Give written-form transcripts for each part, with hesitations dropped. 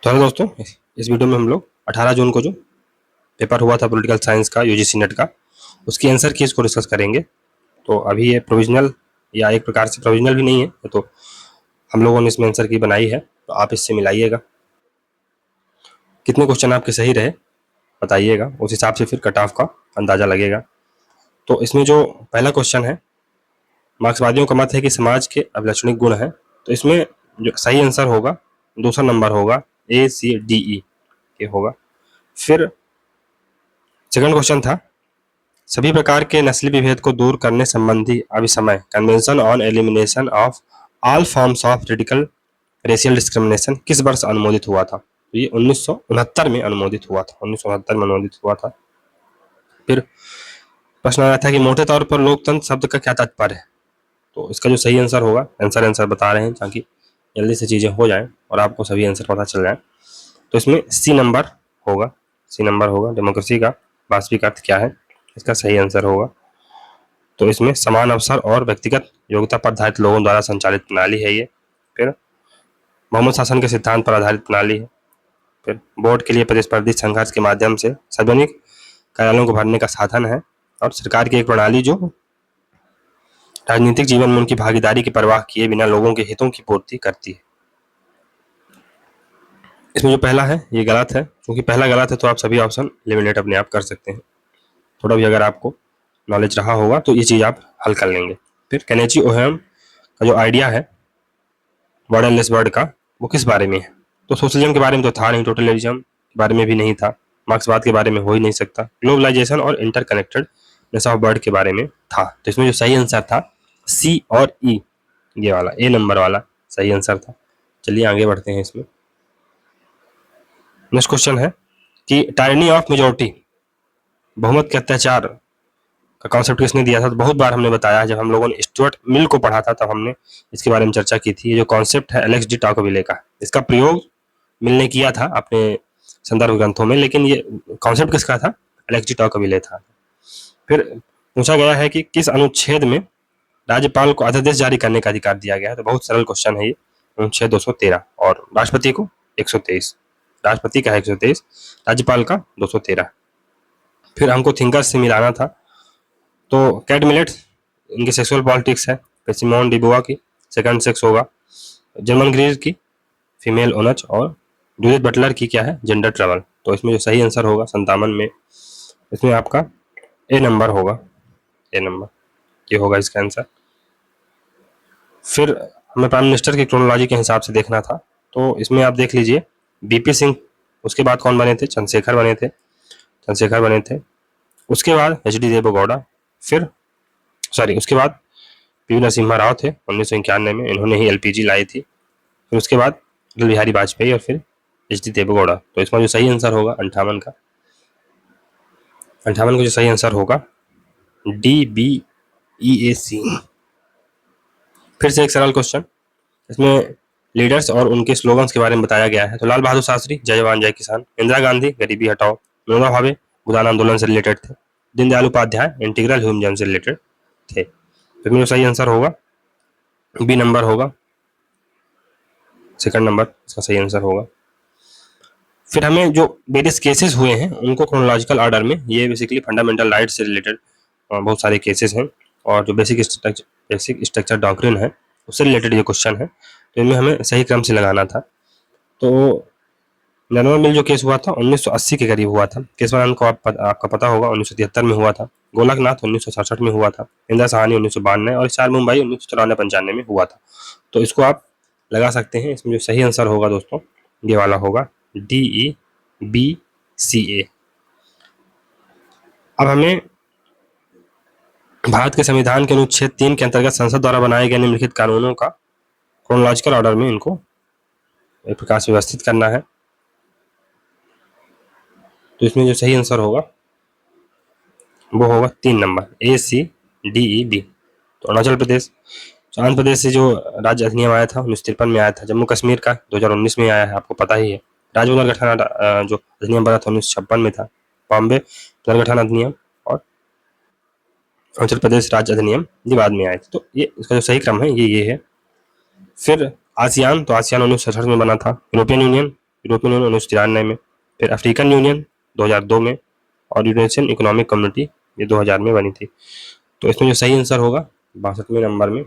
तो हेलो दोस्तों, इस वीडियो में हम लोग 18 जून को जो पेपर हुआ था पॉलिटिकल साइंस का यूजीसी नेट का, उसकी आंसर कीज को डिस्कस करेंगे। तो अभी ये प्रोविजनल या एक प्रकार से प्रोविजनल भी नहीं है, तो हम लोगों ने इसमें आंसर की बनाई है, तो आप इससे मिलाइएगा। कितने क्वेश्चन आपके सही रहे बताइएगा, उस हिसाब से फिर कट ऑफ का अंदाजा लगेगा। तो इसमें जो पहला क्वेश्चन है, मार्क्सवादियों का मत है कि समाज के अभिलक्षणिक गुण है। तो इसमें जो सही आंसर होगा, दूसरा नंबर होगा ACDE ये होगा। फिर सेकंड क्वेश्चन था, सभी प्रकार के नस्ली विभेद को दूर करने संबंधी अभिसमय convention on elimination of all forms of radical racial discrimination किस वर्ष अनुमोदित हुआ था? तो ये 1969 में अनुमोदित हुआ था। 1969 में अनुमोदित हुआ था। फिर प्रश्न आया था कि मोटे तौर पर लोकतंत्र शब्द का क्या तात्पर्य है? तो इसका जो सही आंसर होगा, आंसर बता रहे हैं ताकि जल्दी से चीजें हो जाएं और आपको सभी आंसर पता चल जाए। तो इसमें सी नंबर होगा, सी नंबर होगा। डेमोक्रेसी का वास्तविक अर्थ क्या है, इसका सही आंसर होगा। तो इसमें समान अवसर और व्यक्तिगत योग्यता पर आधारित लोगों द्वारा संचालित प्रणाली है ये। फिर बहुमत शासन के सिद्धांत पर आधारित प्रणाली है। फिर बोर्ड के लिए प्रतिस्पर्धी संघर्ष के माध्यम से सार्वजनिक कार्यालयों को भरने का साधन है। और सरकार की एक प्रणाली जो राजनीतिक जीवन में उनकी भागीदारी की परवाह किए बिना लोगों के हितों की पूर्ति करती है। इसमें जो पहला है ये गलत है, क्योंकि पहला गलत है तो आप सभी ऑप्शन एलिमिनेट अपने आप कर सकते हैं। थोड़ा भी अगर आपको नॉलेज रहा होगा तो ये चीज़ आप हल कर लेंगे। फिर कैनेची ओहेम का जो आइडिया है बॉर्डरलेस वर्ल्ड का, वो किस बारे में है? तो सोशलिज्म के बारे में तो था नहीं, टोटलिज्म के बारे में भी नहीं था, मार्क्सवाद के बारे में हो ही नहीं सकता, ग्लोबलाइजेशन और इंटरकनेक्टेडनेस ऑफ वर्ल्ड के बारे में था। तो इसमें जो सही आंसर था सी और ई, ये वाला ए नंबर वाला सही आंसर था। चलिए आगे बढ़ते हैं। इसमें नेक्स्ट क्वेश्चन है कि टायरनी ऑफ मेजोरिटी, बहुमत के अत्याचार का कॉन्सेप्ट किसने दिया था? तो बहुत बार हमने बताया, जब हम लोगों ने स्टुअर्ट मिल को पढ़ा था तब हमने इसके बारे में चर्चा की थी। ये जो कॉन्सेप्ट है एलेक्स डी टॉकविले का, इसका प्रयोग मिल ने किया था अपने संदर्भ ग्रंथों में, लेकिन ये कॉन्सेप्ट किसका था? एलेक्स डी टॉकविले था। फिर पूछा गया है कि किस अनुच्छेद में राज्यपाल को अध्यादेश जारी करने का अधिकार दिया गया है? तो बहुत सरल क्वेश्चन है ये, अनुच्छेद 213। और राष्ट्रपति को 123, राष्ट्रपति का 123, राज्यपाल का 213। फिर हमको थिंकर्स से मिलाना था, तो कैट मिलेट इनकी सेक्सुअल पॉलिटिक्स है। फिर सिमोन डिबोआ की सेकंड सेक्स होगा। जर्मन ग्रीर की फीमेल ओनच, और जूडिथ बटलर की क्या है? Gender trouble. तो इसमें जो सही आंसर होगा 57 में, इसमें आपका ए नंबर होगा, ए नंबर ये होगा इसका आंसर। फिर हमें प्राइम मिनिस्टर की क्रोनोलॉजी के हिसाब से देखना था, तो इसमें आप देख लीजिए बीपी सिंह, उसके बाद कौन बने थे? चंद्रशेखर बने थे, चंद्रशेखर बने थे। उसके बाद एच डी देवेगौड़ा, फिर सॉरी उसके बाद पी नरसिम्हा राव थे 1991 में, इन्होंने ही एलपीजी लाई थी। फिर उसके बाद अटल बिहारी वाजपेयी, और फिर एच डी देवेगौड़ा। तो इसमें जो सही आंसर होगा 58 का, 58 का जो सही आंसर होगा DBEAC। फिर से एक सरल क्वेश्चन, इसमें लीडर्स और उनके स्लोगन्स के बारे में बताया गया है। तो लाल बहादुर शास्त्री जय जवान जय किसान, इंदिरा गांधी गरीबी हटाओ, विनोबा भावे भूदान आंदोलन से रिलेटेड थे, दीनदयाल उपाध्याय इंटीग्रल ह्यूमनिज्म से रिलेटेड थे। तो इसमें जो सही आंसर होगा बी नंबर होगा, सेकंड नंबर इसका सही आंसर होगा। फिर हमें जो वेरियस केसेस हुए हैं उनको क्रोनोलॉजिकल ऑर्डर में, ये बेसिकली फंडामेंटल राइट से रिलेटेड बहुत सारे केसेस हैं, और जो बेसिक स्ट्रक्चर डॉक्ट्रिन है उससे रिलेटेड ये क्वेश्चन है। तो इनमें हमें सही क्रम से लगाना था। तो नरमल मिल जो केस हुआ था 1980 के करीब हुआ था। केशवानंद को आपका पता होगा 1973 में हुआ था। गोलकनाथ 1967 में हुआ था। इंदिरा साहनी 1992, और चार मुंबई 1994-95 में हुआ था। तो इसको आप लगा सकते हैं। इसमें जो सही आंसर होगा दोस्तों ये वाला होगा DEBCA। अब हमें भारत के संविधान के अनुच्छेद 3 के अंतर्गत संसद द्वारा बनाए गए निम्नलिखित कानूनों का क्रोनोलॉजिकल ऑर्डर में इनको एक प्रकार से व्यवस्थित करना है। तो इसमें जो सही आंसर होगा वो होगा 3 नंबर ACDEB। तो अरुणाचल प्रदेश, आंध्र प्रदेश से जो राज्य अधिनियम आया था 1953 में आया था। जम्मू कश्मीर का 2019 में आया है, आपको पता ही है। राज्य पुनर्गठन जो अधिनियम बना था 1956 में था। बॉम्बे पुनर्गठन अधिनियम और अरुणाचल प्रदेश राज्य अधिनियम ये बाद में आए थे। तो ये इसका जो सही क्रम है ये है। फिर आसियान, तो आसियान 1966 में बना था। यूरोपियन यूनियन यूरोपियन यूनियन 1993 में, फिर अफ्रीकन यूनियन 2002 में, और यूरेशियन इकोनॉमिक कम्युनिटी ये 2000 में बनी थी। तो इसमें जो सही आंसर होगा 62वें नंबर में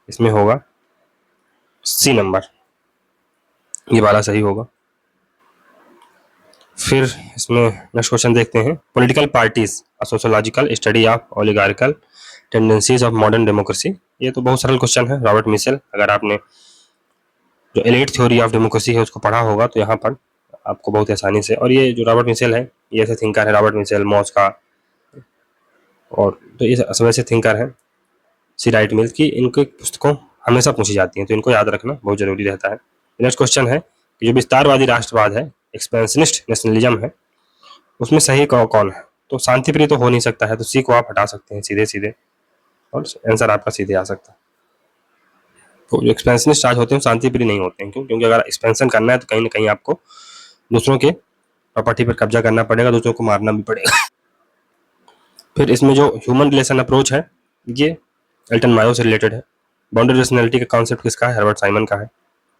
इसमें होगा सी नंबर, ये वाला सही होगा। फिर इसमें नेक्स्ट क्वेश्चन देखते हैं, political parties a sociological study of oligarchical tendencies of modern democracy. ये तो बहुत सरल क्वेश्चन है, रॉबर्ट मिशेल। अगर आपने जो एलिट थ्योरी ऑफ डेमोक्रेसी है उसको पढ़ा होगा तो यहाँ पर आपको बहुत आसानी से, और ये जो रॉबर्ट मिशेल है ये ऐसे थिंकर है, रॉबर्ट मिशेल, मॉस्का, और तो ये सब ऐसे थिंकर हैं, सी राइट मिल्स की, इनकी पुस्तकों हमेशा पूछी जाती हैं, तो इनको याद रखना बहुत जरूरी रहता है। नेक्स्ट क्वेश्चन है कि जो विस्तारवादी राष्ट्रवाद है, एक्सपेंशनिस्ट नेशनलिज्म है, उसमें सही कौन है? तो शांति प्रिय तो हो नहीं सकता है, तो सी को आप हटा सकते हैं सीधे सीधे, और आंसर आपका सीधे आ सकता है। तो जो एक्सपेंशनिस्ट राज होते हैं शांति प्रिय नहीं होते हैं, क्यों? क्योंकि अगर एक्सपेंशन करना है तो कहीं ना कहीं आपको दूसरों के प्रॉपर्टी पर कब्जा करना पड़ेगा, दूसरों को मारना भी पड़ेगा। फिर इसमें जो ह्यूमन रिलेशन अप्रोच है ये एल्टन मायो से रिलेटेड है। बाउंड्री रेशनैलिटी का कॉन्सेप्ट किसका है? हर्बर्ट साइमन का है।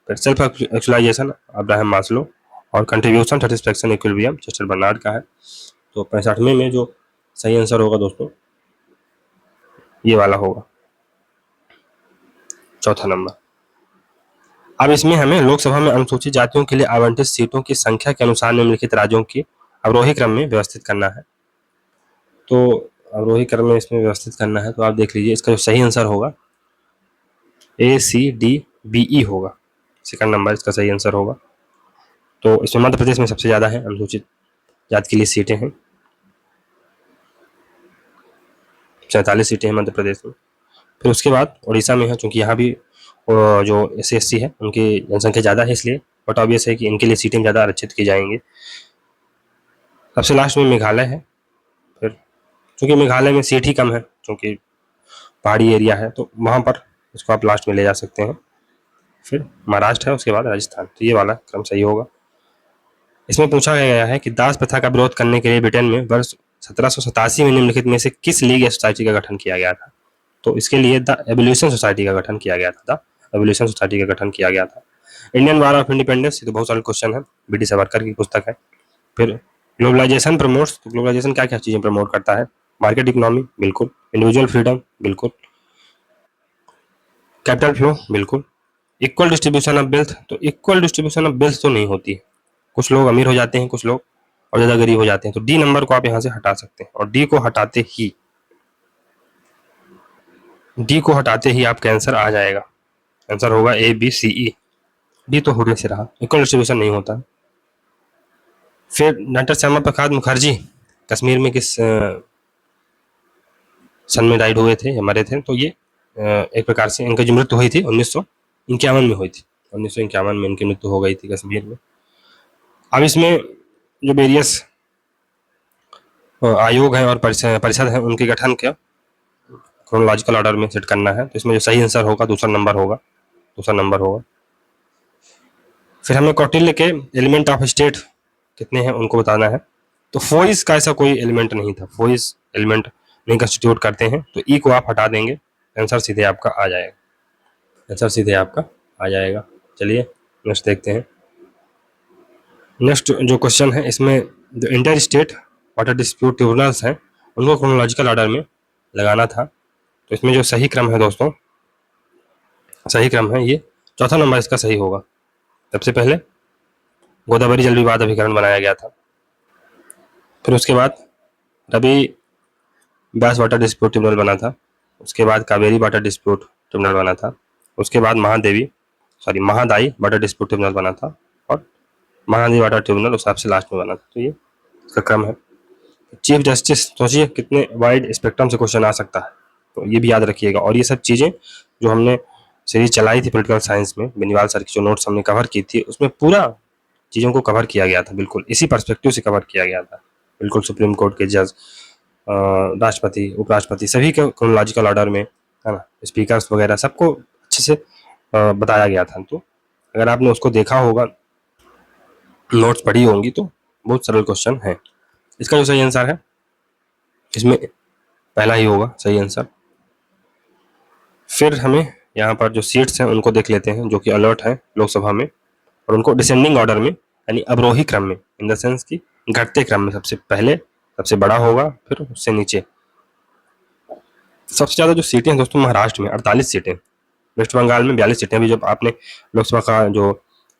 फिर सेल्फ एक्चुअलाइजेशन अब्राहम मास्लो, और contribution satisfaction equilibrium Chester Barnard का है। तो 65वें में जो सही आंसर होगा दोस्तों ये वाला होगा, चौथा नंबर। अब इसमें हमें लोकसभा में अनुसूचित जातियों के लिए आवंटित सीटों की संख्या के अनुसार निम्नलिखित राज्यों की अवरोही क्रम में व्यवस्थित करना है। तो अवरोही क्रम में इसमें व्यवस्थित करना है, तो आप देख लीजिए इसका जो सही आंसर होगा ACDBE होगा, सेकंड नंबर इसका सही आंसर होगा। तो इसमें मध्य प्रदेश में सबसे ज़्यादा है अनुसूचित जाति के लिए सीटें हैं, 47 सीटें हैं मध्य प्रदेश में। फिर उसके बाद उड़ीसा में है, क्योंकि यहाँ भी जो SC/ST है उनकी जनसंख्या ज़्यादा है, इसलिए बट ऑब्वियस है कि इनके लिए सीटें ज़्यादा आरक्षित की जाएंगी। सबसे लास्ट में मेघालय है, फिर क्योंकि मेघालय में सीट ही कम है, क्योंकि पहाड़ी एरिया है, तो वहाँ पर इसको आप लास्ट में ले जा सकते हैं। फिर महाराष्ट्र है, उसके बाद राजस्थान, तो ये वाला क्रम सही होगा। इसमें पूछा गया है कि दास प्रथा का विरोध करने के लिए ब्रिटेन में वर्ष 1787 में निम्नलिखित में से किस लीग या सोसाइटी का गठन किया गया था? तो इसके लिए द एवोल्यूशन सोसाइटी का गठन किया गया था, द एवोल्यूशन सोसाइटी का गठन किया गया था। इंडियन वार ऑफ इंडिपेंडेंस, ये तो बहुत सारे क्वेश्चन है, BD सावरकर की पुस्तक है। फिर ग्लोबलाइजेशन प्रमोट्स, तो ग्लोबलाइजेशन क्या क्या चीजें प्रमोट करता है? मार्केट इकोनॉमी, बिल्कुल। इंडिविजुअल फ्रीडम, बिल्कुल। कैपिटल फ्लो, बिल्कुल। इक्वल डिस्ट्रीब्यूशन ऑफ वेल्थ, तो इक्वल डिस्ट्रीब्यूशन ऑफ वेल्थ तो नहीं होती है, कुछ लोग अमीर हो जाते हैं, कुछ लोग और ज्यादा गरीब हो जाते हैं, तो डी नंबर को आप यहाँ से हटा सकते हैं, और डी को हटाते ही आपका आंसर आ जाएगा, आंसर होगा ABCE। डी तो होने से रहा, इक्वल डिस्ट्रीब्यूशन नहीं होता। फिर डॉक्टर श्यामा प्रसाद मुखर्जी कश्मीर में किस सन में डाइड हुए थे या मरे थे? तो ये एक प्रकार से इनकी जो मृत्यु हुई थी 1951 में हुई थी, 1951 में इनकी मृत्यु हो गई थी कश्मीर में। अब इसमें जो वेरियस आयोग हैं और परिषद है उनके गठन के क्रोनोलॉजिकल ऑर्डर में सेट करना है, तो इसमें जो सही आंसर होगा दूसरा नंबर होगा। फिर हमें कौटिल्य के एलिमेंट ऑफ स्टेट कितने हैं उनको बताना है। तो फोइस का ऐसा कोई एलिमेंट नहीं था, फोइस एलिमेंट नहीं कंस्टिट्यूट करते हैं, तो ई को आप हटा देंगे, आंसर सीधे आपका आ जाएगा। चलिए नेक्स्ट देखते हैं। नेक्स्ट जो क्वेश्चन है इसमें जो inter state water dispute tribunals हैं उनको क्रोनोलॉजिकल ऑर्डर में लगाना था, तो इसमें जो सही क्रम है दोस्तों, सही क्रम है ये चौथा नंबर इसका सही होगा। सबसे पहले गोदावरी जल विवाद अभिकरण बनाया गया था, फिर उसके बाद रवि व्यास वाटर डिस्प्यूट ट्रिब्यूनल बना था, उसके बाद कावेरी वाटर डिस्प्यूट ट्रिब्यूनल बना था, उसके बाद महादाई वाटर डिस्प्यूट ट्रिब्यूनल बना था, और महानदी वाटर ट्रिब्यूनल उस सबसे लास्ट में बना था। तो ये इसका क्रम है। चीफ जस्टिस, सोचिए कितने वाइड स्पेक्ट्रम से क्वेश्चन आ सकता है, तो ये भी याद रखिएगा। और ये सब चीज़ें जो हमने सीरीज चलाई थी पॉलिटिकल साइंस में, बेनीवाल सर की जो नोट्स हमने कवर की थी उसमें पूरा चीज़ों को कवर किया गया था, बिल्कुल इसी पर्सपेक्टिव से कवर किया गया था, बिल्कुल सुप्रीम कोर्ट के जज, राष्ट्रपति, उपराष्ट्रपति, सभी के क्रोनोलॉजिकल ऑर्डर में, है ना, स्पीकर्स वगैरह सबको अच्छे से बताया गया था। तो अगर आपने उसको देखा होगा, नोट्स पढ़ी होंगी, तो बहुत सरल क्वेश्चन है। इसका जो सही आंसर है इसमें पहला ही होगा सही आंसर। फिर हमें यहाँ पर जो सीट्स हैं उनको देख लेते हैं जो कि अलर्ट है लोकसभा में, और उनको डिसेंडिंग ऑर्डर में यानी अवरोही क्रम में, इन द सेंस की घटते क्रम में, सबसे पहले सबसे बड़ा होगा, फिर उससे नीचे। सबसे ज्यादा जो सीटें हैं दोस्तों महाराष्ट्र में 48 सीटें, वेस्ट बंगाल में 42 सीटें। अभी जब आपने लोकसभा का जो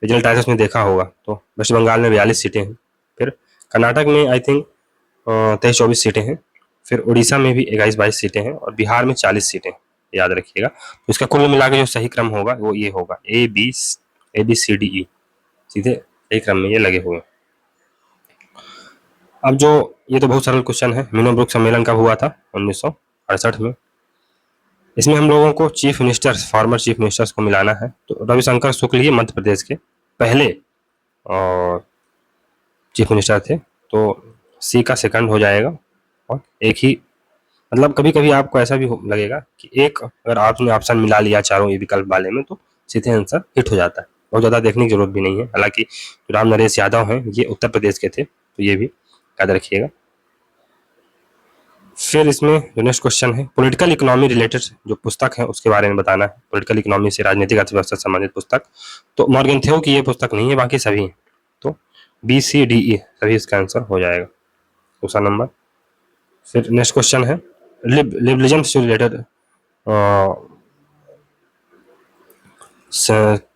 रिजल्ट आया था उसमें देखा होगा, तो वेस्ट बंगाल में 42 सीटें हैं। फिर कर्नाटक में आई थिंक 23-24 सीटें हैं। फिर उड़ीसा में भी 21-22 सीटें हैं, और बिहार में 40 सीटें, याद रखिएगा। तो इसका कुल मिला के जो सही क्रम होगा वो ये होगा, ABCDE, सीधे सही क्रम में ये लगे हुए हैं। अब जो ये तो बहुत सरल क्वेश्चन है, मीनोब्रुक सम्मेलन कब हुआ था? 1968 में। इसमें हम लोगों को chief ministers, former chief ministers को मिलाना है। तो रविशंकर शुक्ल ये मध्य प्रदेश के पहले और चीफ मिनिस्टर थे, तो सी का सेकंड हो जाएगा। और एक ही, मतलब कभी कभी आपको ऐसा भी लगेगा कि एक अगर आपने ऑप्शन मिला लिया चारों ये विकल्प वाले में, तो सीधे आंसर हिट हो जाता है, बहुत ज़्यादा देखने की जरूरत भी नहीं है। हालांकि राम नरेश यादव हैं, ये उत्तर प्रदेश के थे, तो ये भी याद रखिएगा। फिर इसमें जो नेक्स्ट क्वेश्चन है, पॉलिटिकल इकोनॉमी रिलेटेड जो पुस्तक है उसके बारे में बताना है। पॉलिटिकल इकोनॉमी से, राजनीतिक अर्थव्यवस्था से संबंधित पुस्तक। तो मॉर्गन थियो की ये पुस्तक नहीं है, बाकी सभी हैं। तो BCDE सभी इसका आंसर हो जाएगा, दूसरा नंबर। फिर नेक्स्ट क्वेश्चन है, लिबरलिज्म से रिलेटेड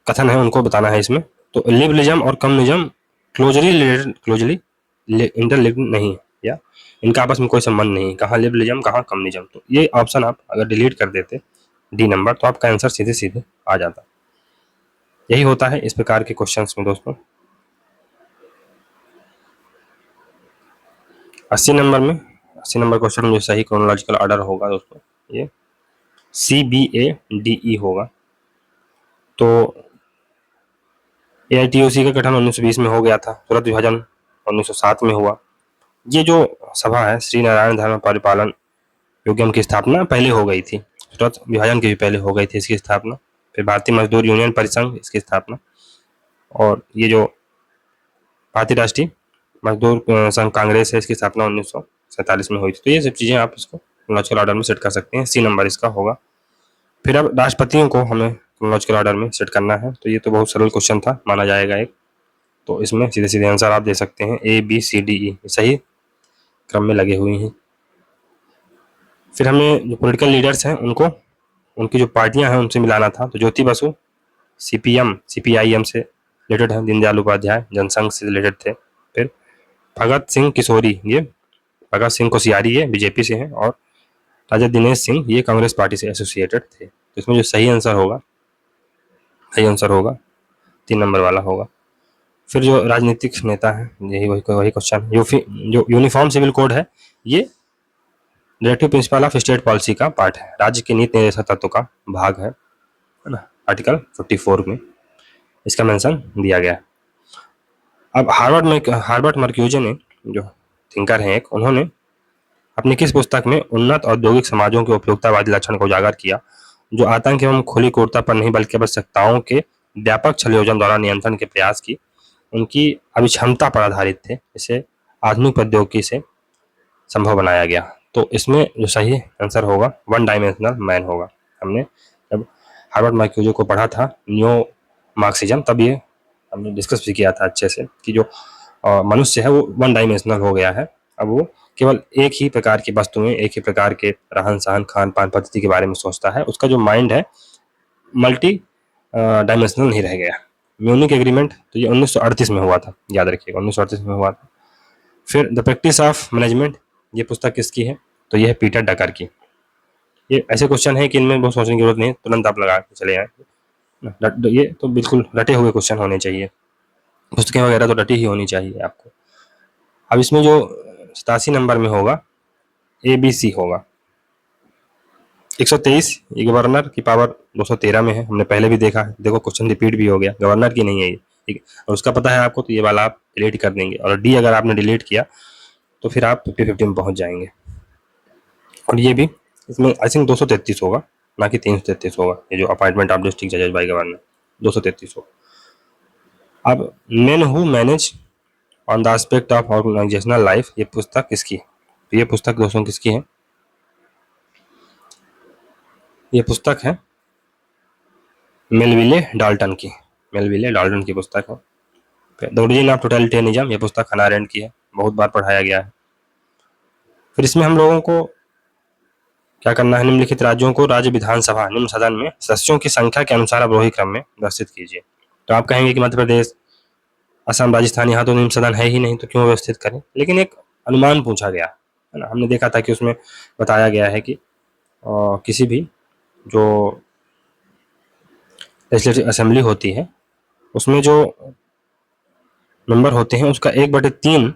कथन है उनको बताना है इसमें। तो लिबरलिज्म और कम्युनिज्म क्लोजली इंटरलिंक्ड नहीं है, या इनका आपस में कोई संबंध नहीं है। कहाँ लिबरलिज्म, कहाँ कम्युनिज्म। तो ये ऑप्शन आप अगर डिलीट कर देते डी नंबर, तो आपका आंसर सीधे सीधे आ जाता। यही होता है इस प्रकार के क्वेश्चंस में दोस्तों। 80 नंबर क्वेश्चन में सही क्रोनोलॉजिकल ऑर्डर होगा दोस्तों, ये CBADE होगा। तो AITOC का गठन 1920 में हो गया था, तुरंत विभाजन 1907 में हुआ। ये जो सभा है, श्री नारायण धर्म परिपालन योग्यम की स्थापना पहले हो गई थी, तुरंत विभाजन की भी पहले हो गई थी इसकी स्थापना। फिर भारतीय मजदूर यूनियन परिसंघ, इसकी स्थापना। और ये जो भारतीय राष्ट्रीय मजदूर संघ कांग्रेस है, इसकी स्थापना 1947 में हुई थी। तो ये सब चीजें आप इसको क्रोनोलॉजिकल ऑर्डर में सेट कर सकते हैं। C नंबर इसका होगा। फिर अब राष्ट्रपतियों को हमें क्रोनोलॉजिकल ऑर्डर में सेट करना है। तो ये तो बहुत सरल क्वेश्चन था, माना जाएगा एक। तो इसमें सीधे सीधे आंसर आप दे सकते हैं, ABCDE सही क्रम में लगे हुए हैं। फिर हमें जो पॉलिटिकल लीडर्स हैं उनको, उनकी जो पार्टियां हैं उनसे मिलाना था। तो ज्योति बसु CPIM से रिलेटेड है, दीनदयाल उपाध्याय जनसंघ से रिलेटेड थे। फिर भगत सिंह किशोरी, ये भगत सिंह कोश्यारी ये बीजेपी से हैं, और राजा दिनेश सिंह ये कांग्रेस पार्टी से एसोसिएटेड थे। तो इसमें जो सही आंसर होगा 3 नंबर वाला होगा। फिर जो राजनीतिक नेता है, यही वही क्वेश्चन, जो यूनिफॉर्म सिविल कोड है, ये directive principle of state policy का पार्ट है, राज्य के नीति निर्देशक तत्व का भाग है ना, आर्टिकल 54 में इसका मेंशन दिया गया है। अब हार्वर्ड मर्क्यूजे ने, जो थिंकर हैं एक, उन्होंने अपनी किस पुस्तक में उन्नत औद्योगिक समाजों के उपयोगितावादी लक्षण को उजागर किया, जो आतंक एवं खुली क्रूरता पर नहीं बल्कि आवश्यकताओं के व्यापक छलयोजन द्वारा नियंत्रण के प्रयास की उनकी अभिक्षमता पर आधारित थे, इसे आधुनिक प्रौद्योगिकी से संभव बनाया गया। तो इसमें जो सही आंसर होगा वन डायमेंशनल मैन होगा। हमने जब हार्वर्ड मर्क्यूजे को पढ़ा था, न्यो मार्क्सिज्म, तब ये हमने डिस्कस भी किया था अच्छे से कि जो मनुष्य है वो वन डायमेंशनल हो गया है। अब वो केवल एक ही प्रकार की वस्तुएं, एक ही प्रकार के रहन सहन, खान पान पद्धति के बारे में सोचता है। उसका जो माइंड है मल्टी डायमेंशनल नहीं रह गया। म्यूनिक एग्रीमेंट, तो ये 1938 में हुआ था, याद रखिएगा 1938 में हुआ था। फिर द प्रैक्टिस ऑफ मैनेजमेंट, ये पुस्तक किसकी है? तो ये है पीटर डकर की। ये ऐसे क्वेश्चन है कि इनमें बहुत सोचने की जरूरत नहीं है, तुरंत आप लगा के चले आए। ये तो बिल्कुल रटे हुए क्वेश्चन होने चाहिए, पुस्तकें वगैरह तो रटी ही होनी चाहिए आपको। अब इसमें जो 87 नंबर में होगा ABC होगा। 123 ये गवर्नर की पावर 213 में है, हमने पहले भी देखा है। देखो क्वेश्चन रिपीट भी हो गया, गवर्नर की नहीं है ये, ठीक है। और उसका पता है आपको, तो ये वाला आप डिलीट कर देंगे। और D अगर आपने डिलीट किया तो फिर आप 50-50 में पहुंच जाएंगे। और ये भी इसमें आई थिंक 233 होगा, ना कि 333 होगा। ये जो अपॉइंटमेंट ऑफ डिस्ट्रिक्ट जजेस बाय गवर्नर 233 होगा। अब men who manage on the aspect of organisational life, ये पुस्तक किसकी? तो ये पुस्तक दोस्तों किसकी है? ये पुस्तक है मेलविले डाल्टन की, मेलविले डाल्टन की पुस्तक है। द ओरिजिन ऑफ टोटलिटेरियनिज्म, ये पुस्तक हन्ना अरेंड की है, बहुत बार पढ़ाया गया है। फिर इसमें हम लोगों को क्या करना है, निम्नलिखित राज्यों को राज्य विधानसभा निम्न सदन में सदस्यों की संख्या के अनुसार अवरोही क्रम में व्यवस्थित कीजिए। तो आप कहेंगे कि मध्य प्रदेश, असम, राजस्थान, यहाँ तो निम्न सदन है ही नहीं, तो क्यों व्यवस्थित करें। लेकिन एक अनुमान पूछा गया है ना, हमने देखा था कि उसमें बताया गया है कि किसी भी जो लेजिस्लेटिव असेंबली होती है उसमें जो मेंबर होते हैं उसका 1/3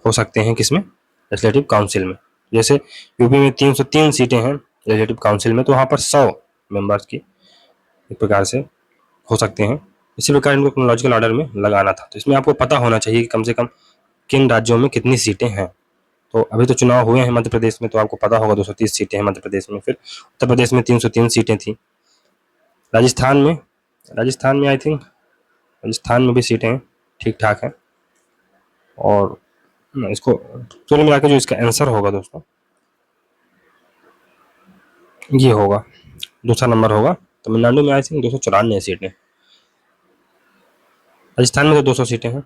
हो सकते हैं किसमें, लेजिस्लेटिव काउंसिल में। जैसे यूपी में 303 सीटें हैं लेजिस्लेटिव काउंसिल में, तो वहाँ पर 100 मेंबर्स की एक प्रकार से हो सकते हैं। इसी प्रकार इनको क्रोनोलॉजिकल ऑर्डर में लगाना था। तो इसमें आपको पता होना चाहिए कि कम से कम किन राज्यों में कितनी सीटें हैं। तो अभी तो चुनाव हुए हैं मध्य प्रदेश में, तो आपको पता होगा 230 सीटें हैं मध्य प्रदेश में। फिर उत्तर प्रदेश में 303 सीटें थी। राजस्थान में आई थिंक राजस्थान में भी सीटें ठीक ठाक हैं। और इसको कुल मिला के जो इसका आंसर होगा दोस्तों, ये होगा, दूसरा नंबर होगा। तमिलनाडु में आई थिंक 294 सीटें, राजस्थान में तो 200 सीटें हैं,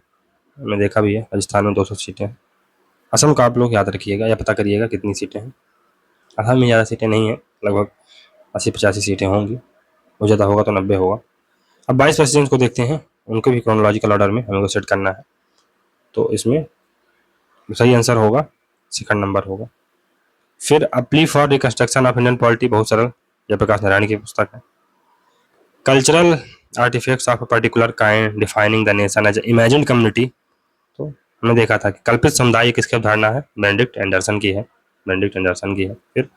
मैंने देखा भी है राजस्थान में 200 सीटें हैं। असम का आप लोग याद रखिएगा या पता करिएगा कितनी सीटें हैं। असम में ज़्यादा सीटें नहीं है, लगभग 80-85 सीटें होंगी, वो ज़्यादा होगा तो 90 होगा। अब 22 प्रेसिडेंट को देखते हैं, उनको भी क्रोनोलॉजिकल ऑर्डर में हमें सेट करना है। तो इसमें सही आंसर होगा सेकंड नंबर होगा। फिर a plea for reconstruction of Indian polity, बहुत सरल, जयप्रकाश नारायण की पुस्तक है। Cultural artefacts of a particular kind defining the nation as imagined community, तो हमने देखा था कि कल्पित समुदाय किसकी अवधारणा है, बेनेडिक्ट एंडरसन की है, बेनेडिक्ट एंडरसन की है। फिर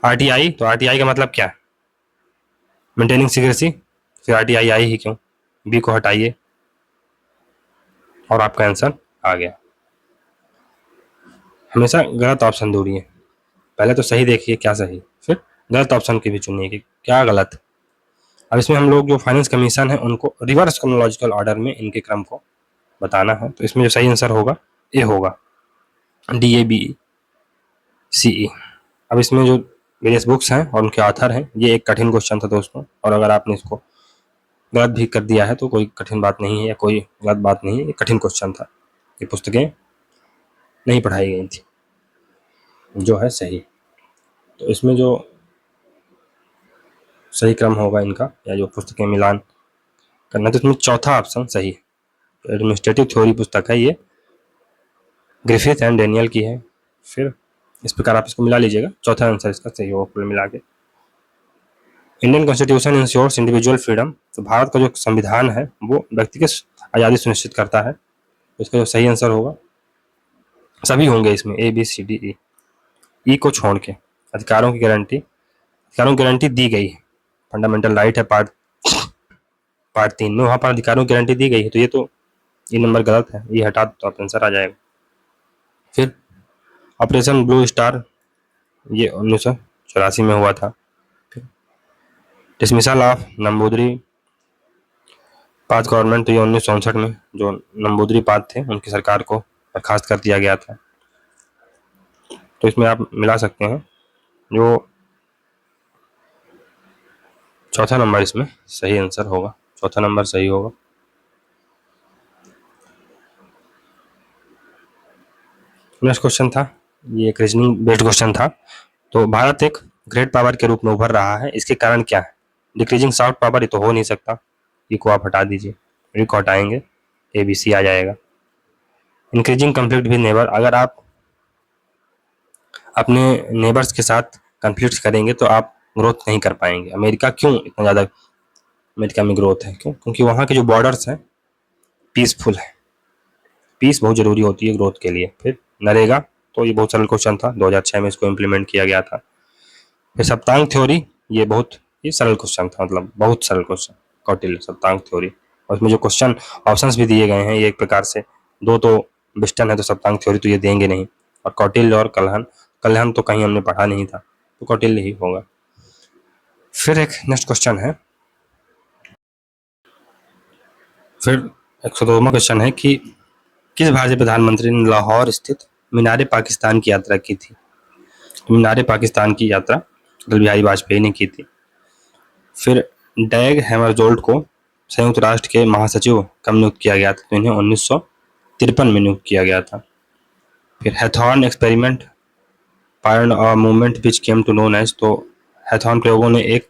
आरटीआई, तो आरटीआई का मतलब क्या है, मेंटेनिंग सीक्रेसी। फिर आरटीआई आई ही क्यों, बी को हटाइए और आपका आंसर आ गया। हमेशा गलत ऑप्शन ढूंढिए, पहले तो सही देखिए क्या सही, फिर गलत ऑप्शन की भी चुनिए कि क्या गलत। अब इसमें हम लोग जो फाइनेंस कमीशन है उनको रिवर्स क्रोनोलॉजिकल ऑर्डर में इनके क्रम को बताना है। तो इसमें जो सही आंसर होगा ए होगा, DABCE। अब इसमें जो वेरियस बुक्स हैं और उनके ऑथर हैं, ये एक कठिन क्वेश्चन था दोस्तों, और अगर आपने इसको गलत भी कर दिया है तो कोई कठिन बात नहीं है या कोई गलत बात नहीं है, ये कठिन क्वेश्चन था, ये पुस्तकें नहीं पढ़ाई गई थी, जो है सही। तो इसमें जो सही क्रम होगा इनका या जो पुस्तकें मिलान करना, तो इसमें चौथा ऑप्शन सही है। एडमिनिस्ट्रेटिव थ्योरी पुस्तक है ये, ग्रिफिथ एंड डेनियल की है। फिर इस प्रकार आप इसको मिला लीजिएगा, चौथा आंसर इसका सही होगा कुल मिला के। Indian constitution ensures individual freedom, तो भारत का जो संविधान है वो व्यक्तिगत आज़ादी सुनिश्चित करता है। इसका जो सही आंसर होगा, सभी होंगे इसमें ABCDE, ई को छोड़ के। अधिकारों की गारंटी दी गई है, फंडामेंटल राइट है पार्ट 3 में, वहां पर अधिकारों की गारंटी दी गई है, तो ये नंबर गलत है, ये हटा तो आप आंसर आ जाएगा। फिर ऑपरेशन ब्लू स्टार, ये 1984 में हुआ था। डिसमिसल ऑफ नंबूदरी पाद गवर्नमेंट, तो ये 1964 में जो नंबूदरी पाद थे उनकी सरकार को बर्खास्त कर दिया गया था। तो इसमें आप मिला सकते हैं, जो चौथा नंबर इसमें सही आंसर होगा, चौथा नंबर सही होगा। नेक्स्ट क्वेश्चन था, ये एक रीजनिंग बेस्ड क्वेश्चन था। तो भारत एक ग्रेट पावर के रूप में उभर रहा है, इसके कारण क्या है। डिक्रीजिंग सॉफ्ट पावर, ये तो हो नहीं सकता, ई को आप हटा दीजिए, ई को हटाएंगे ABC आ जाएगा। इंक्रीजिंग कंफ्लिक्ट विद नेबर, अगर आप अपने नेबर्स के साथ कंफ्लिक्ट करेंगे तो आप ग्रोथ नहीं कर पाएंगे। अमेरिका क्यों इतना ज़्यादा अमेरिका में ग्रोथ है, क्यों, क्योंकि वहाँ के जो बॉर्डर्स हैं पीसफुल है, पीस बहुत ज़रूरी होती है ग्रोथ के लिए। फिर नरेगा, तो ये बहुत सरल क्वेश्चन था, 2006 में इसको इम्प्लीमेंट किया गया था। फिर सप्तांग थ्योरी, ये सरल क्वेश्चन था, मतलब बहुत सरल क्वेश्चन, कौटिल्य सप्तांग थ्योरी। और इसमें जो क्वेश्चन ऑप्शंस भी दिए गए हैं, ये एक प्रकार से दो तो बिस्टन है, तो सप्तांग थ्योरी तो ये देंगे नहीं, और कौटिल्य और कल्हण तो कहीं हमने पढ़ा नहीं था, तो कौटिल्य ही होगा। फिर एक नेक्स्ट क्वेश्चन है, फिर 102वां क्वेश्चन है कि किस भारतीय प्रधानमंत्री ने लाहौर स्थित मीनार पाकिस्तान की यात्रा की थी। मीनार पाकिस्तान की यात्रा अटल बिहारी वाजपेयी ने की थी। फिर डैग हैमरजोल्ड को संयुक्त राष्ट्र के महासचिव कब नियुक्त किया गया था? तो इन्हें 1953 में नियुक्त किया गया था। फिर Hawthorne experiment fired a movement which came to known as, तो हैथॉर्न प्रयोगों ने एक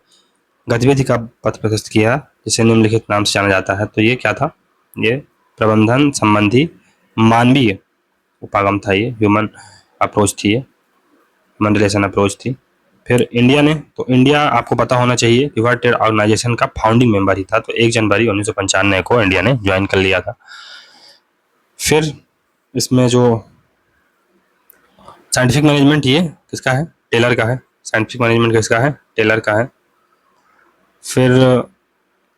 गतिविधि का पथ प्रशस्त किया जिसे निम्नलिखित नाम से जाना जाता है। तो ये क्या था? ये प्रबंधन संबंधी मानवीय उपागम था, ये ह्यूमन अप्रोच थी, ये ह्यूमन रिलेशन अप्रोच थी। फिर इंडिया ने, तो इंडिया आपको पता होना चाहिए कि वर्ल्ड ट्रेड ऑर्गेनाइजेशन का फाउंडिंग मेंबर ही था। तो 1 जनवरी 1995 को इंडिया ने ज्वाइन कर लिया था। फिर इसमें जो साइंटिफिक मैनेजमेंट, ये किसका है? टेलर का है। साइंटिफिक मैनेजमेंट किसका है? टेलर का है। फिर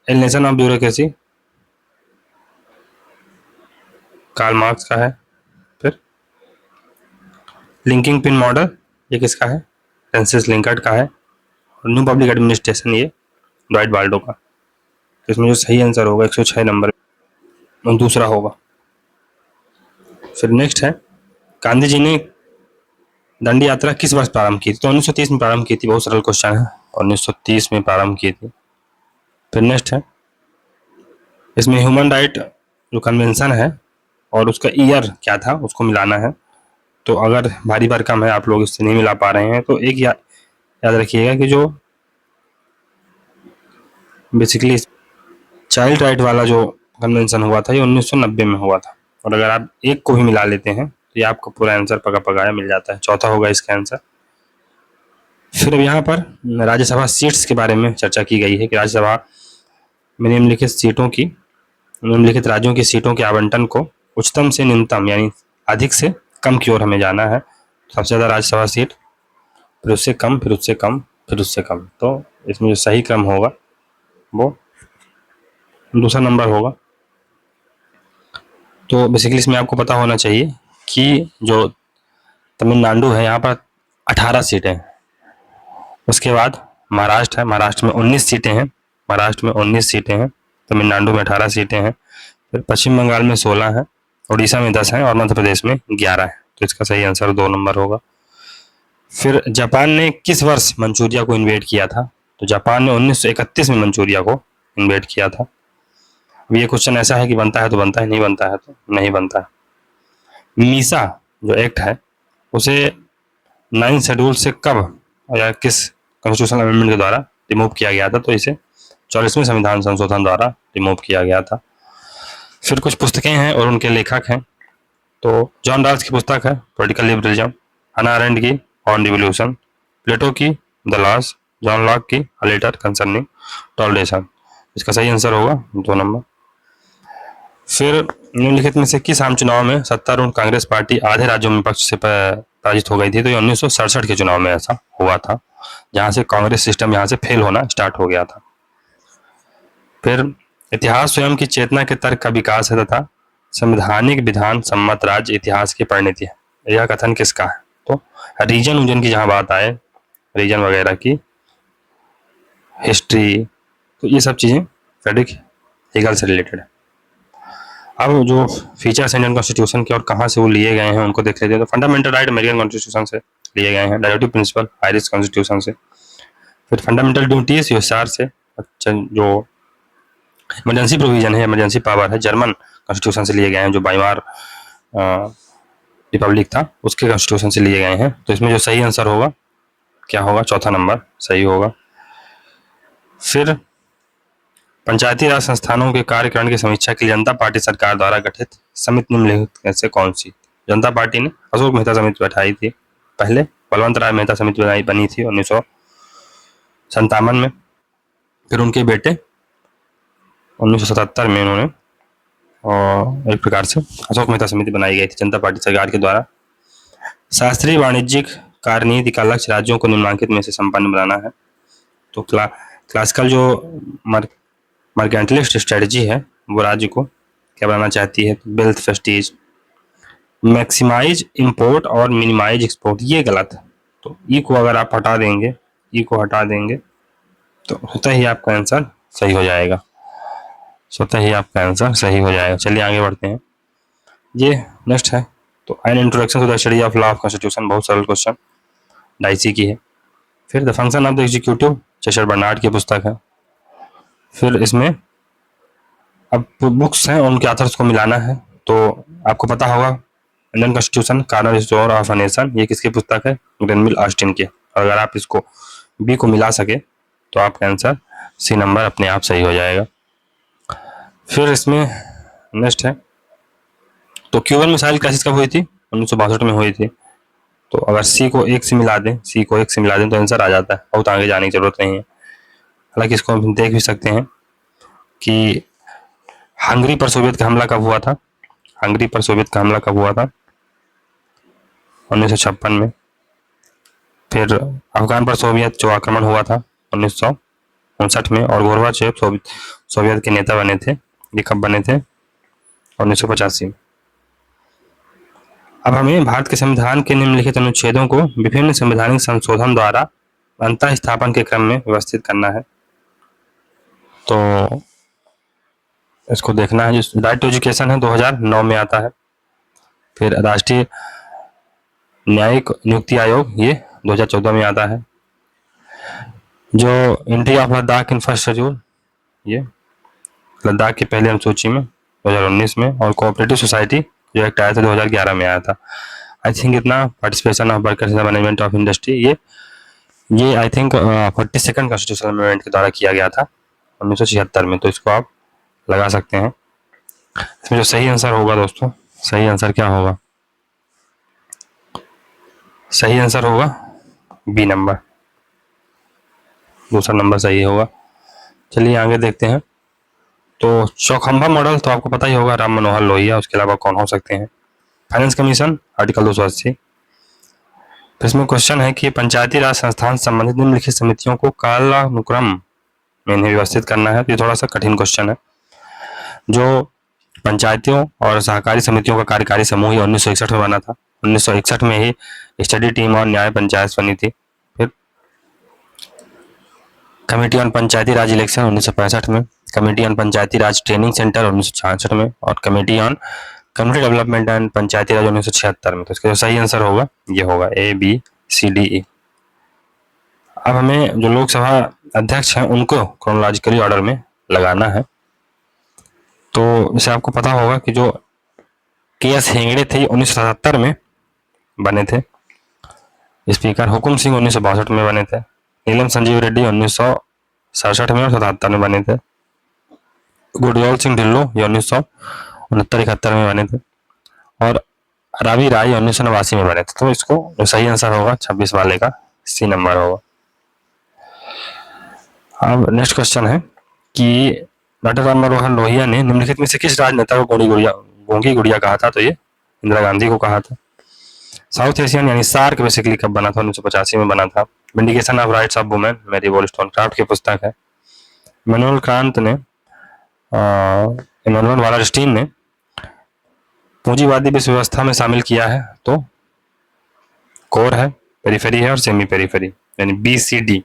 alienation of bureaucracy Karl Marx का है। फिर लिंकिंग पिन मॉडल, ये किसका है? फ्रांसिस लिंकर्ट का है। और न्यू पब्लिक एडमिनिस्ट्रेशन, ये ड्वाइट बाल्डो का। तो इसमें जो सही आंसर होगा 106 नंबर दूसरा होगा। फिर नेक्स्ट है, गांधी जी ने दंडी यात्रा किस वर्ष प्रारंभ की थी? तो 1930 में प्रारंभ की थी। बहुत सरल क्वेश्चन है, 1930 में प्रारंभ की थी। फिर नेक्स्ट है, इसमें ह्यूमन राइट जो कन्वेंशन है और उसका ईयर क्या था उसको मिलाना है। तो अगर भारी भरकम है, आप लोग इससे नहीं मिला पा रहे हैं, तो एक याद रखिएगा कि जो बेसिकली चाइल्ड राइट वाला जो कन्वेंशन हुआ था ये 1990 में हुआ था। और अगर आप एक को भी मिला लेते हैं तो ये आपको पूरा आंसर पका पकाया मिल जाता है। चौथा होगा इसका आंसर। फिर अब यहाँ पर राज्यसभा सीट्स के बारे में चर्चा की गई है कि राज्यसभा में निम्नलिखित सीटों की, निम्नलिखित राज्यों की सीटों के आवंटन को उच्चतम से निम्नतम यानी अधिक से कम की ओर हमें जाना है। सबसे ज़्यादा राज्यसभा सीट, फिर उससे कम, फिर उससे कम, फिर उससे कम। तो इसमें जो सही क्रम होगा वो दूसरा नंबर होगा। तो बेसिकली इसमें आपको पता होना चाहिए कि जो तमिलनाडु है यहाँ पर 18 सीटें हैं। उसके बाद महाराष्ट्र है, महाराष्ट्र में 19 सीटें हैं, महाराष्ट्र में 19 सीटें हैं। तमिलनाडु में 18 सीटें हैं। फिर पश्चिम बंगाल में 16 है, उड़ीसा में 10 है और मध्य प्रदेश में 11 है। तो इसका सही आंसर 2 नंबर होगा। फिर जापान ने किस वर्ष मंचूरिया को इन्वेड किया था? तो जापान ने 1931 में मंचूरिया को इन्वेड किया था। अब ये क्वेश्चन ऐसा है कि बनता है तो बनता है, नहीं बनता है तो नहीं बनता है। मीसा जो एक्ट है उसे 9 शेड्यूल से कब या किस कॉन्स्टिट्यूशनल अमेंडमेंट के द्वारा रिमूव किया गया था? तो इसे 44वें संविधान संशोधन द्वारा रिमूव किया गया था। फिर कुछ पुस्तकें हैं और उनके लेखक हैं। तो जॉन रॉल्स की पुस्तक है पॉलिटिकल लिबरलिज्म, हन्ना अरेंड की ऑन रिवोल्यूशन, प्लेटो की द लॉज, जॉन लॉक की अ लेटर कंसर्निंग टॉलरेशन। इसका सही आंसर होगा 2 नंबर। फिर निम्नलिखित में से किस आम चुनाव में सत्तारूढ़ कांग्रेस पार्टी आधे राज्यों में पक्ष से पराजित हो गई थी? तो ये 1967 के चुनाव में ऐसा हुआ था, जहां से कांग्रेस सिस्टम यहाँ से फेल होना स्टार्ट हो गया था। फिर इतिहास स्वयं की चेतना के तर्क का विकास है तथा संवैधानिक विधान सम्मत राज्य इतिहास की परिणति है। यह कथन किसका है? तो रीजन उजन की जहां बात आए, रीजन वगैरह की हिस्ट्री, तो ये सब चीजें फ्रेडरिक हेगल से रिलेटेड है। अब जो फीचर्स इंडियन कॉन्स्टिट्यूशन के और कहाँ से वो लिए गए हैं उनको देख लेते हैं। तो फंडामेंटल राइट अमेरिकन कॉन्स्टिट्यूशन से लिए गए हैं, डायरेक्टिव प्रिंसिपल आयरिश कॉन्स्टिट्यूशन से, फिर फंडामेंटल ड्यूटीज यूएसआर से, अच्छा जो इमरजेंसी प्रोविजन है, इमरजेंसी पावर है, जर्मन कॉन्स्टिट्यूशन से लिए गए हैं, जो बाइमार रिपब्लिक था उसके कॉन्स्टिट्यूशन से लिए गए हैं। तो इसमें जो सही आंसर होगा क्या होगा? चौथा नंबर सही होगा। फिर पंचायती राज संस्थानों के कार्यकारण की समीक्षा के लिए जनता पार्टी सरकार द्वारा गठित समिति निम्नलिखित में से कौन सी? जनता पार्टी ने अशोक मेहता समिति बैठाई थी पहले, बलवंत राय मेहता समिति बनी थी 1957 में। फिर उनके बेटे 1977 में उन्होंने और एक प्रकार से अशोक मेहता समिति बनाई गई थी जनता पार्टी सरकार के द्वारा। शास्त्रीय वाणिज्यिक कार्यनीति का लक्ष्य राज्यों को निम्नलिखित में से संपन्न बनाना है। तो क्लासिकल जो मर्केंटलिस्ट स्ट्रेटजी है वो राज्य को क्या बनाना चाहती है? वेल्थ, प्रेस्टीज, मैक्सिमाइज इंपोर्ट और मिनिमाइज एक्सपोर्ट, ये गलत है। तो ई को अगर आप हटा देंगे, ई को हटा देंगे तो स्वतः ही आपका आंसर सही हो जाएगा, स्वतः ही आपका आंसर सही हो जाएगा। चलिए आगे बढ़ते हैं। ये नेक्स्ट है, तो an introduction to the study of law of constitution, बहुत सरल क्वेश्चन, डाइसी की है। फिर the function of the executive Chester Barnard की पुस्तक है। फिर इसमें अब बुक्स हैं उनके ऑथर्स को मिलाना है। तो आपको पता होगा Indian constitution corner store of a nation, ये किसकी पुस्तक है? ग्रेनविल ऑस्टिन की। और अगर आप इसको बी को मिला सके तो आपका आंसर सी नंबर अपने आप सही हो जाएगा। फिर इसमें नेक्स्ट है, तो क्यूबन मिसाइल क्राइसिस कब हुई थी? 1962 में हुई थी। तो अगर सी को एक से मिला दें, सी को एक से मिला दें तो आंसर आ जाता है, बहुत आगे जाने की जरूरत नहीं है। हालांकि इसको हम देख भी सकते हैं कि हंगरी पर सोवियत का हमला कब हुआ था? हंगरी पर सोवियत का हमला कब हुआ था? 1956 में। फिर अफगान पर सोवियत जो आक्रमण हुआ था 1959 में। और गोरबाचेव सोवियत के नेता बने थे, ये कब बने थे? 1985 में। अब हमें भारत के संविधान के निम्नलिखित अनुच्छेदों को विभिन्न संवैधानिक संशोधन द्वारा अंतः स्थापन के क्रम में व्यवस्थित करना है। तो इसको देखना है। जो राइट टू एजुकेशन है 2009 में आता है। फिर राष्ट्रीय न्यायिक नियुक्ति आयोग ये 2014 में आता है। जो entry of Ladakh in first schedule, ये लद्दाख की पहली अनुसूची में 2019 में। और कोऑपरेटिव सोसाइटी जो एक्ट आया था 2011 में आया था। आई थिंक इतना participation of workers in the management of industry, ये I think 42nd constitutional amendment के द्वारा किया गया था 1976 में। तो इसको आप लगा सकते हैं। इसमें जो सही आंसर होगा दोस्तों, सही आंसर क्या होगा? सही आंसर होगा बी नंबर, दूसरा नंबर सही होगा। चलिए आगे देखते हैं। तो चौखंबा मॉडल तो आपको पता ही होगा, राम मनोहर लोहिया, उसके अलावा कौन हो सकते हैं? Finance commission article 280। फिर इसमें क्वेश्चन है कि पंचायती राज संस्थान संबंधित निम्नलिखित समितियों को कालानुक्रम में इन्हें व्यवस्थित करना है। तो ये थोड़ा सा कठिन क्वेश्चन है। जो पंचायतियों और सहकारी समितियों का कार्यकारी समूह ही 1961 में बना था। 1961 में ही स्टडी टीम और न्याय पंचायत बनी थी। फिर committee on Panchayati Raj election 1965 में, committee on Panchayati Raj training centre 1966 में, और committee on community development and Panchayati Raj 1976 में। तो इसका जो सही आंसर होगा ये होगा A B C D E. अब हमें जो लोकसभा अध्यक्ष हैं उनको क्रोनोलॉजिकली ऑर्डर में लगाना है। तो जैसे आपको पता होगा कि जो के एस हेगड़े थे 1977 में बने थे स्पीकर। हुकुम सिंह 1962 में बने थे। नीलम संजीव रेड्डी 1967 में और 77 में बने थे। गुरजोल सिंह ढिल्लो ये 1969-71 में बने थे। और रावी राय 1989 में बने थे। तो इसको जो सही आंसर होगा 26 वाले का सी नंबर होगा। अब नेक्स्ट क्वेश्चन है कि डॉक्टर राम मनोहर लोहिया ने निम्नलिखित में से किस राजनेता को गोंगी गुड़िया कहा था? तो ये इंदिरा गांधी को कहा था। साउथ एशियन यानी सार्क बेसिकली कब बना था? 1985 में बना था। Vindication of rights of women मेरी वॉलस्टोनक्राफ्ट की पुस्तक है। इमैनुअल वालरस्टीन ने पूंजीवादी विश्व व्यवस्था में शामिल किया है। तो कोर है, पेरिफेरी है और सेमी पेरिफेरी, यानी बी सी डी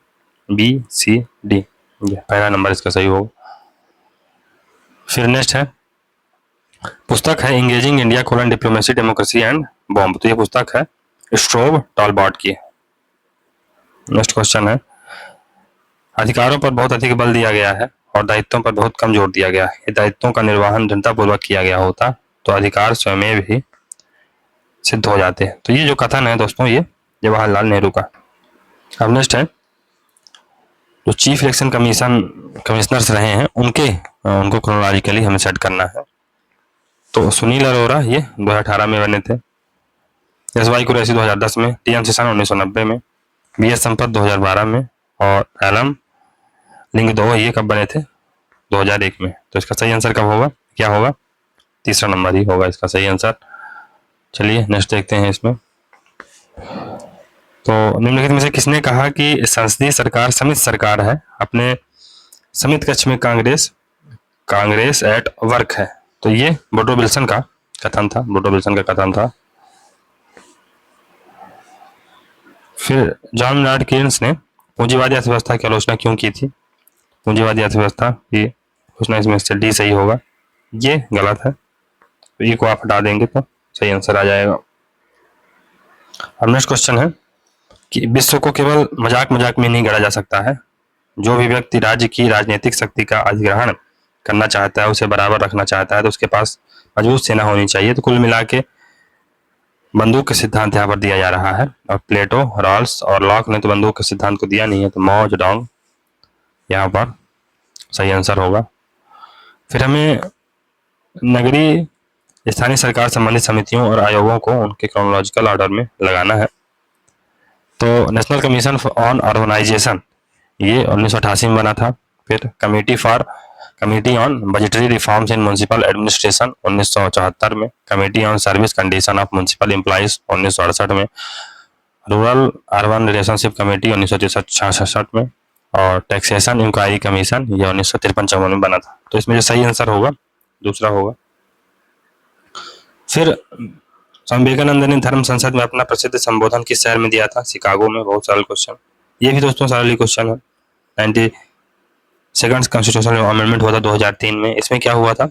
पहला नंबर इसका सही होगा। फिर नेक्स्ट है, पुस्तक है engaging India colon diplomacy democracy and bomb. तो ये पुस्तक है स्ट्रोव टॉलबॉट की। नेक्स्ट क्वेश्चन है, अधिकारों पर बहुत अधिक बल दिया गया है और दायित्वों पर बहुत कम जोर दिया गया है। ये दायित्वों का निर्वहन जनतापूर्वक किया गया होता तो अधिकार स्वयं भी सिद्ध हो जाते हैं। तो ये जो कथन है दोस्तों, ये जवाहरलाल नेहरू का। अब नेक्स्ट है, जो चीफ इलेक्शन कमिश्नर्स रहे हैं उनको क्रोनोलॉजिकली हमें सेट करना है। तो सुनील अरोरा ये 2018 में बने थे। एस वाई कुरैशी 2010 में, टी एम शेषन 1990 में, बी एस संपत 2012 में, और एलम लिंगदोह ये कब बने थे? 2001 में। तो इसका सही आंसर कब होगा, क्या होगा? तीसरा नंबर ही होगा इसका सही आंसर। चलिए नेक्स्ट देखते हैं इसमें। तो निम्नलिखित में से किसने कहा कि संसदीय सरकार समित सरकार है, अपने समित कक्ष में कांग्रेस एट वर्क है? तो ये वुडरो विल्सन का कथन था। फिर जॉन मेनार्ड केन्स ने पूंजीवादी अर्थव्यवस्था की आलोचना क्यों की थी? पूंजीवादी अर्थव्यवस्था की आलोचना इसमें से डी सही होगा, ये गलत है। तो ये को आप हटा देंगे तो सही आंसर आ जाएगा। अब नेक्स्ट क्वेश्चन है कि विश्व को केवल मजाक में नहीं गढ़ा जा सकता है। जो भी व्यक्ति राज्य की राजनीतिक शक्ति का अधिग्रहण करना चाहता है, उसे बराबर रखना चाहता है, तो उसके पास मजबूत सेना होनी चाहिए। तो कुल मिला के बंदूक के सिद्धांत यहाँ पर दिया जा रहा है। और प्लेटो, रॉल्स और लॉक ने तो बंदूक के सिद्धांत को दिया नहीं है, तो माओ जेडोंग यहाँ पर सही आंसर होगा। फिर हमें नगरीय स्थानीय सरकार संबंधित समितियों और आयोगों को उनके क्रोनोलॉजिकल ऑर्डर में लगाना है। तो नेशनल कमीशन ऑन अर्बनाइजेशन ये 1988 में बना था। फिर committee on budgetary reforms in municipal administration 1974 में। Committee on service condition of municipal employees 1968 में। रूरल अर्बन रिलेशनशिप कमेटी 1963-66 में। और टैक्सेशन इंक्वायरी कमीशन ये 1953-54 में बना था। तो इसमें जो सही आंसर होगा दूसरा होगा। फिर स्वामी विवेकानंद ने धर्म संसद में अपना प्रसिद्ध संबोधन किस शहर में दिया था? शिकागो में। बहुत सरल क्वेश्चन, ये भी दोस्तों सरल ही क्वेश्चन है। 92nd कॉन्स्टिट्यूशनल अमेंडमेंट हुआ था 2003 में। इसमें क्या हुआ था?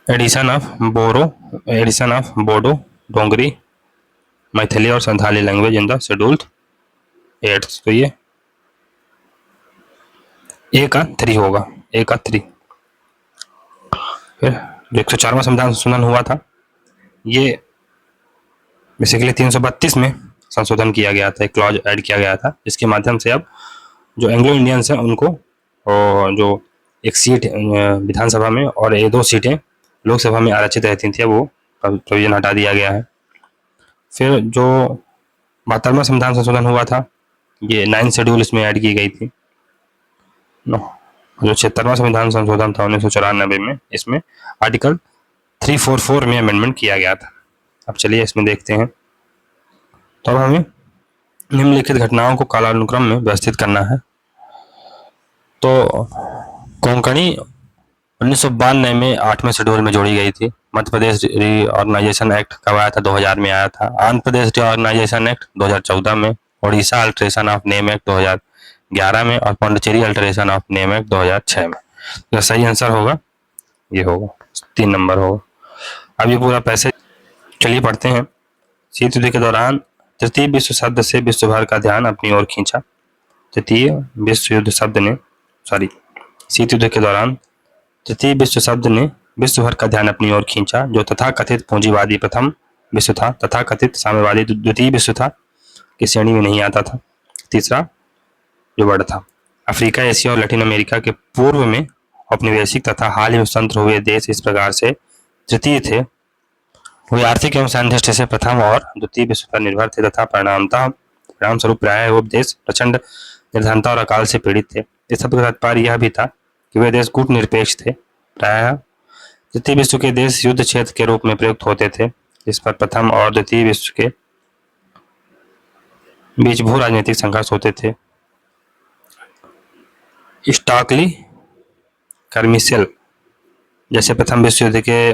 एडिशन ऑफ बोडो, डोंगरी, मैथिली और Santhali language in the scheduled 8। तो ये ए का 3 होगा, ए का 3। फिर जो 104वां संविधान संशोधन हुआ था ये बेसिकली 332 में संशोधन किया गया था, एक क्लॉज ऐड किया गया था, जिसके माध्यम से अब जो एंग्लो इंडियंस हैं उनको जो एक सीट विधानसभा में और ये 2 सीटें लोकसभा में आरक्षित रहती थी, वो प्रोविजन हटा दिया गया है। फिर जो 72वां संविधान संशोधन हुआ था ये 9 शेड्यूल इसमें ऐड की गई थी। जो 76वां संविधान संशोधन था 1994 में, इसमें आर्टिकल 344 में अमेंडमेंट किया गया था। अब चलिए इसमें देखते हैं। तो अब हमें निम्नलिखित घटनाओं को कालानुक्रम में व्यवस्थित करना है। तो कोंकणी 1992 में 8वें शेड्यूल में जोड़ी गई थी। मध्य प्रदेश रीऑर्गेनाइजेशन एक्ट कब आया था? 2000 में आया था। आंध्र प्रदेश रीऑर्गेनाइजेशन एक्ट 2014 में। Orissa alteration of name act 2011 में। और Pondicherry alteration of name act 2006 में। तो सही आंसर होगा ये होगा, 3 नंबर होगा। अब ये पूरा पैसेज चलिए पढ़ते हैं। शीत युद्ध के दौरान तृतीय विश्व शब्द से विश्व भर का ध्यान अपनी ओर खींचा। तृतीय विश्व युद्ध शब्द ने शीत युद्ध के दौरान तृतीय विश्व शब्द ने विश्व भर का ध्यान अपनी ओर खींचा। जो तथाकथित पूंजीवादी प्रथम विश्व था, तथाकथित साम्यवादी द्वितीय विश्व था, की श्रेणी में नहीं आता था। तीसरा जो वर्ड था, अफ्रीका, एशिया और लैटिन अमेरिका के पूर्व में औपनिवेशिक तथा हाल ही में स्वतंत्र हुए देश इस प्रकार से तृतीय थे। वे आर्थिक एवं सैन्य दृष्टि से प्रथम और द्वितीय विश्व पर निर्भर थे तथा परिणाम स्वरूप प्रायः वो देश प्रचंड निर्धनता और अकाल से पीड़ित थे। इस शब्द का तात्पर्य यह भी था कि वे देश कूट निरपेक्ष थे। प्रायः द्वितीय विश्व के देश युद्ध क्षेत्र के रूप में प्रयुक्त होते थे, जिस पर प्रथम और द्वितीय विश्व के बीच भू राजनीतिक संघर्ष होते थे। स्टॉकली कर्मिसेल जैसे प्रथम विश्व युद्ध के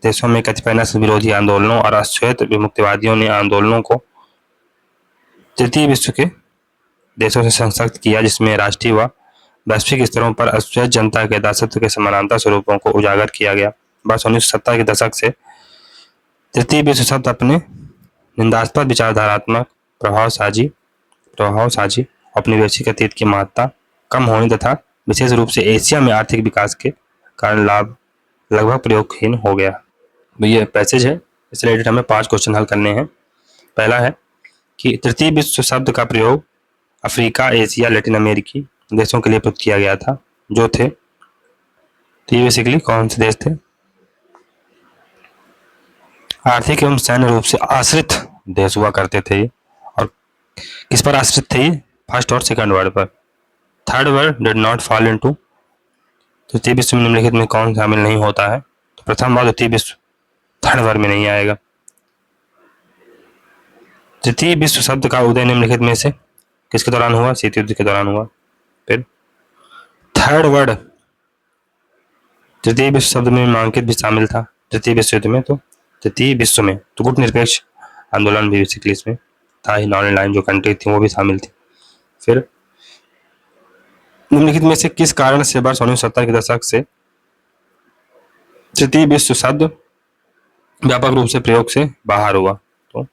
देशों में कतिपय नस्ल विरोधी आंदोलनों और अश्वेत विमुक्तिवादियों ने आंदोलनों को तृतीय विश्व के देशों से संसक्त किया, जिसमें राष्ट्रीय व वैश्विक स्तरों पर अश्वेत जनता के दासत्व के समानांतर स्वरूपों को उजागर किया गया। बस 1970 के दशक से तृतीय विश्व शब्द अपने निंदास्पद विचारधारात्मक प्रभावसाजी औपनिवेशिक अतीत की महत्ता कम होने तथा विशेष रूप से एशिया में आर्थिक विकास के कारण लाभ लगभग प्रयोगहीन हो गया। तो ये पैसेज है, इस रिलेटेड हमें 5 क्वेश्चन हल करने हैं। पहला है कि तृतीय विश्व शब्द का प्रयोग अफ्रीका, एशिया, लैटिन अमेरिकी देशों के लिए प्रयुक्त किया गया था, जो थे तो ये बेसिकली कौन से देश थे? आर्थिक एवं सैन्य रूप से आश्रित देश हुआ करते थे। और किस पर आश्रित थे? फर्स्ट और सेकंड वर्ड पर। Third word did not fall into, तृतीय विश्व में निम्नलिखित में कौन शामिल नहीं होता है? तो प्रथम और द्वितीय विश्व थर्ड वर्ड में नहीं आएगा। तृतीय विश्व शब्द का उदय निम्नलिखित में से किसके दौरान हुआ? शीत युद्ध के दौरान हुआ। फिर थर्ड वर्ड तृतीय विश्व शब्द में नामांकित भी शामिल था तृतीय विश्व युद्ध में। तो तृतीय विश्व में तो गुट निरपेक्ष आंदोलन भी बेसिकली इसमें था ही, नॉन लाइन जो कंट्री थी वो भी शामिल थी। फिर निम्नलिखित में से किस कारण से वर्ष 1970 के दशक से तृतीय विश्व शब्द व्यापक रूप से प्रयोग से बाहर हुआ? तो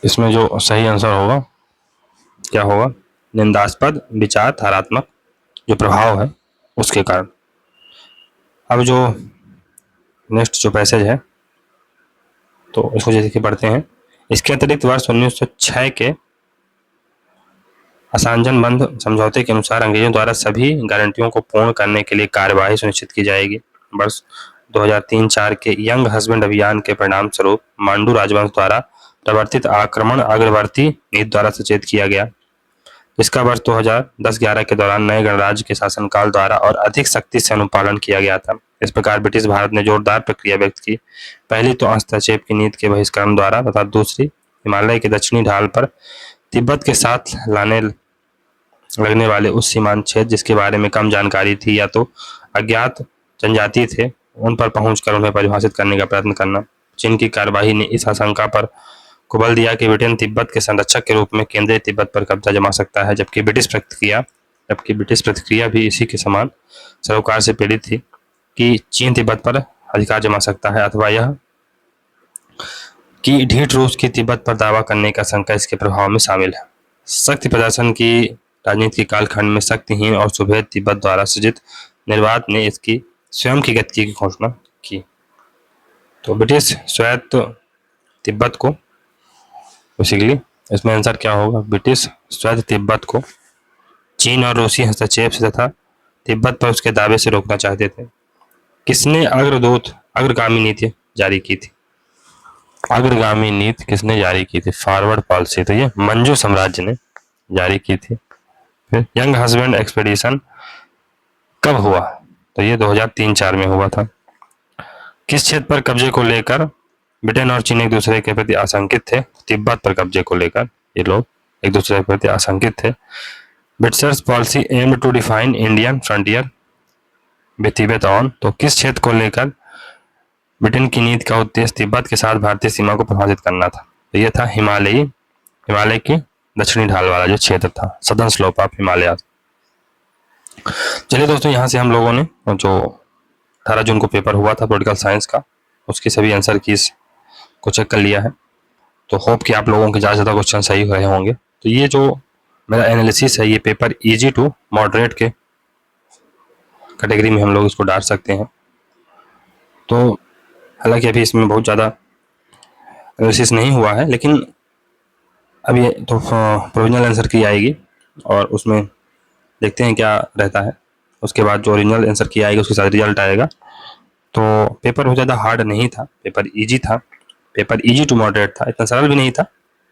इसमें जो सही आंसर होगा क्या होगा, निंदास्पद विचार धारात्मक जो प्रभाव है उसके कारण। अब जो नेक्स्ट जो पैसेज है तो इसको जैसे कि पढ़ते हैं। इसके अतिरिक्त वर्ष 1906 के असांजन बंद समझौते के अनुसार अंग्रेजों द्वारा सभी गारंटियों को पूर्ण करने के लिए कार्यवाही सुनिश्चित की जाएगी। वर्ष 2003-4 के यंग हस्बैंड अभियान के परिणाम स्वरूप मांडू राजवंश द्वारा प्रवर्तित आक्रमण अग्रवर्ती नीति द्वारा सचेत किया गया, जिसका वर्ष 2010-11 के दौरान नए गणराज्य के शासनकाल द्वारा और अधिक सख्ती से अनुपालन किया गया था। इस प्रकार ब्रिटिश भारत ने जोरदार प्रक्रिया व्यक्त की। पहली तो हस्तक्षेप की नीति के बहिष्करण द्वारा तथा दूसरी हिमालय के दक्षिणी ढाल पर तिब्बत के साथ लगने वाले उस सीमांत क्षेत्र जिसके बारे में कम जानकारी थी या तो अज्ञात जनजाति थे, उन पर पहुंचकर उन्हें परिभाषित करने का प्रयत्न करना। चीन की कार्यवाही ने इस आशंका पर को बल दिया कि ब्रिटेन तिब्बत के संरक्षक के रूप में केंद्रीय तिब्बत पर कब्जा जमा सकता है, जबकि ब्रिटिश प्रतिक्रिया भी इसी के समान सरोकार से प्रेरित थी कि चीन तिब्बत पर अधिकार जमा सकता है, अथवा यह कि ढीठ रूस की तिब्बत पर दावा करने का शंका इसके प्रभाव में शामिल है। शक्ति प्रदर्शन की राजनीति के कालखंड में शक्तिहीन और सुभेद तिब्बत द्वारा सृजित निर्वात ने इसकी स्वयं की गति की घोषणा की। तो ब्रिटिश स्वायत्त तिब्बत को बेसिकली इसमें आंसर क्या होगा, ब्रिटिश स्वायत्त तिब्बत को चीन और रूसी हस्तक्षेप से तथा तिब्बत पर उसके दावे से रोकना चाहते थे। किसने अग्रगामी नीति जारी की थी? अग्रगामी नीति किसने जारी की थी? फॉरवर्ड पॉलिसी तो ये मंजू साम्राज्य ने जारी की थी। फिर यंग हस्बैंड एक्सपेडिशन कब हुआ? तो ये 2003-4 में हुआ था। किस क्षेत्र पर कब्जे को लेकर ब्रिटेन और चीन एक दूसरे के प्रति आशंकित थे? तिब्बत पर कब्जे को लेकर ये लोग एक दूसरे के प्रति आशंकित थे। Britishers policy aimed to define Indian frontier with Tibet on, तो किस क्षेत्र को लेकर ब्रिटेन की नीति का उद्देश्य तिब्बत के साथ भारतीय सीमा को प्रभावित करना था? तो ये था हिमालय की दक्षिणी ढाल वाला जो क्षेत्र था, सदर्न स्लोप ऑफ हिमालय। चलिए दोस्तों, यहाँ से हम लोगों ने जो 18 जून को पेपर हुआ था पॉलिटिकल साइंस का, उसके सभी आंसर कीज को चेक कर लिया है। तो होप कि आप लोगों के ज़्यादा से ज़्यादा क्वेश्चन सही रहे होंगे। तो ये जो मेरा एनालिसिस है, ये पेपर इजी टू मॉडरेट के कैटेगरी में हम लोग इसको डाल सकते हैं। तो हालांकि अभी इसमें बहुत ज़्यादा एनालिसिस नहीं हुआ है, लेकिन अब ये तो प्रोविजनल आंसर की आएगी और उसमें देखते हैं क्या रहता है। उसके बाद जो ओरिजिनल आंसर की आएगी उसके साथ रिजल्ट आएगा। तो पेपर बहुत ज़्यादा हार्ड नहीं था, पेपर इजी था, पेपर इजी टू मॉडरेट था। इतना सरल भी नहीं था,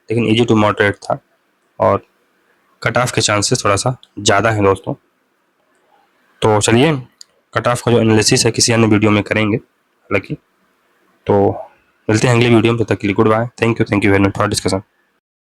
लेकिन इजी टू मॉडरेट था और कट ऑफ के चांसेस थोड़ा सा ज़्यादा हैं दोस्तों। तो चलिए, कट ऑफ का जो एनालिसिस है किसी अन्य वीडियो में करेंगे हालांकि। तो मिलते हैं अगले वीडियो में, तब तक के लिए goodbye. Thank you very much for discussion.